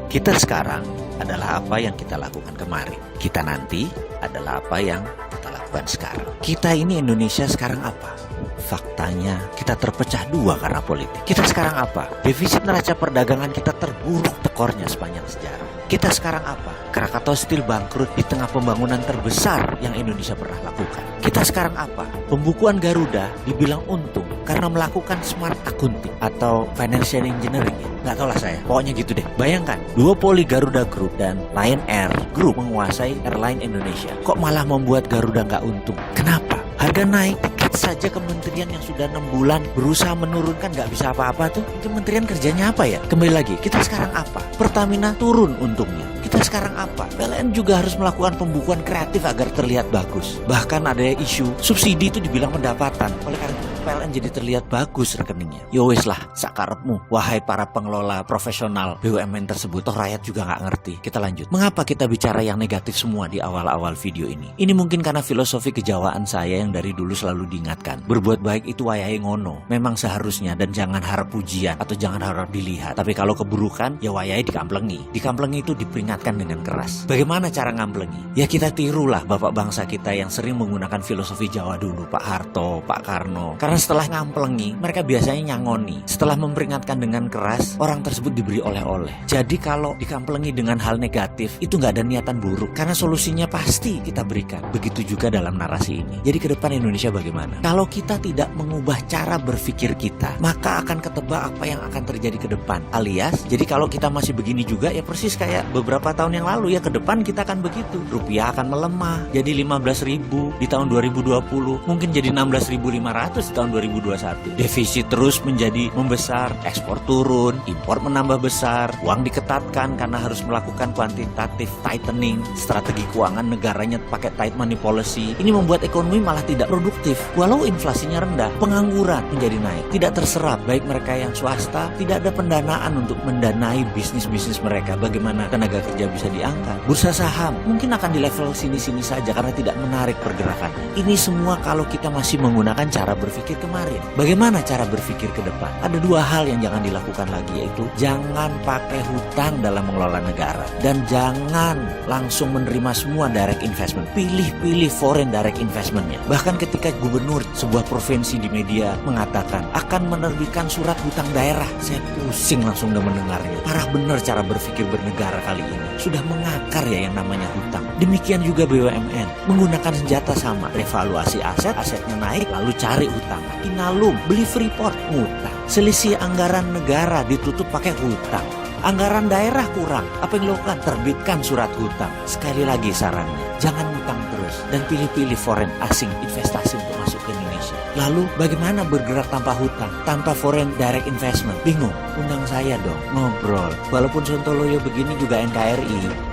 Kita sekarang adalah apa yang kita lakukan kemarin. Kita nanti adalah apa yang kita lakukan sekarang. Kita ini Indonesia sekarang apa? Faktanya kita terpecah dua karena politik. Kita sekarang apa? Defisit neraca perdagangan kita terburuk tekornya sepanjang sejarah. Kita sekarang apa? Krakatau Steel bangkrut di tengah pembangunan terbesar yang Indonesia pernah lakukan. Kita sekarang apa? Pembukuan Garuda dibilang untung karena melakukan smart accounting atau financial engineering. Nggak tahu lah saya, pokoknya gitu deh. Bayangkan, duopoli Garuda Group dan Lion Air Group menguasai airline Indonesia. Kok malah membuat Garuda nggak untung? Kenapa? Harga naik, tiket saja kementerian yang sudah 6 bulan berusaha menurunkan nggak bisa apa-apa tuh. Kementerian kerjanya apa ya? Kembali lagi, kita sekarang apa? Pertamina turun untungnya. Kita sekarang apa? PLN juga harus melakukan pembukuan kreatif agar terlihat bagus. Bahkan ada isu subsidi itu dibilang pendapatan. Oleh karena itu PLN jadi terlihat bagus rekeningnya. Ya wis lah, sakarepmu, wahai para pengelola profesional BUMN tersebut. Toh rakyat juga nggak ngerti. Kita lanjut. Mengapa kita bicara yang negatif semua di awal-awal video ini? Ini mungkin karena filosofi kejawaan saya yang dari dulu selalu diingatkan. Berbuat baik itu wayahe ngono. Memang seharusnya, dan jangan harap pujian atau jangan harap dilihat. Tapi kalau keburukan, ya wayahe dikamplengi. Dikamplengi itu diperingatkan dengan keras. Bagaimana cara ngamplengi? Ya kita tirulah bapak bangsa kita yang sering menggunakan filosofi Jawa dulu, Pak Harto, Pak Karno. Karena setelah ngamplengi, mereka biasanya nyangoni. Setelah memperingatkan dengan keras, orang tersebut diberi oleh-oleh. Jadi kalau dikamplengi dengan hal negatif, itu nggak ada niatan buruk. Karena solusinya pasti kita berikan. Begitu juga dalam narasi ini. Jadi ke depan Indonesia bagaimana? Kalau kita tidak mengubah cara berpikir kita, maka akan ketebak apa yang akan terjadi ke depan. Alias, jadi kalau kita masih begini juga, ya persis kayak beberapa tahun yang lalu, ya ke depan kita akan begitu. Rupiah akan melemah, jadi 15.000 di tahun 2020, mungkin jadi 16.500 di tahun 2021. Defisit terus menjadi membesar, ekspor turun, impor menambah besar, uang diketatkan karena harus melakukan quantitative tightening, strategi keuangan negaranya pakai tight money policy. Ini membuat ekonomi malah tidak produktif. Walau inflasinya rendah, pengangguran menjadi naik, tidak terserap, baik mereka yang swasta, tidak ada pendanaan untuk mendanai bisnis-bisnis mereka. Bagaimana tenaga kerja bisa diangkat? Bursa saham mungkin akan di level sini-sini saja karena tidak menarik pergerakan. Ini semua kalau kita masih menggunakan cara berpikir kemarin. Bagaimana cara berpikir ke depan? Ada dua hal yang jangan dilakukan lagi, yaitu jangan pakai hutang dalam mengelola negara dan jangan langsung menerima semua direct investment. Pilih-pilih foreign direct investmentnya. Bahkan ketika gubernur sebuah provinsi di media mengatakan akan menerbitkan surat hutang daerah, saya pusing langsung udah mendengarnya. Parah bener cara berpikir bernegara kali ini. Sudah mengakar ya yang namanya hutang. Demikian juga BUMN menggunakan senjata sama. Revaluasi aset, asetnya naik lalu cari hutang. Inalum beli Freeport, ngutang. Selisih anggaran negara ditutup pakai hutang. Anggaran daerah kurang, apa yang dilakukan? Terbitkan surat hutang. Sekali lagi sarannya, jangan hutang terus dan pilih-pilih foreign asing investasi untuk masuk ke Indonesia. Lalu bagaimana bergerak tanpa hutang, tanpa foreign direct investment? Bingung? Undang saya dong, ngobrol. Walaupun Sontoloyo begini juga NKRI.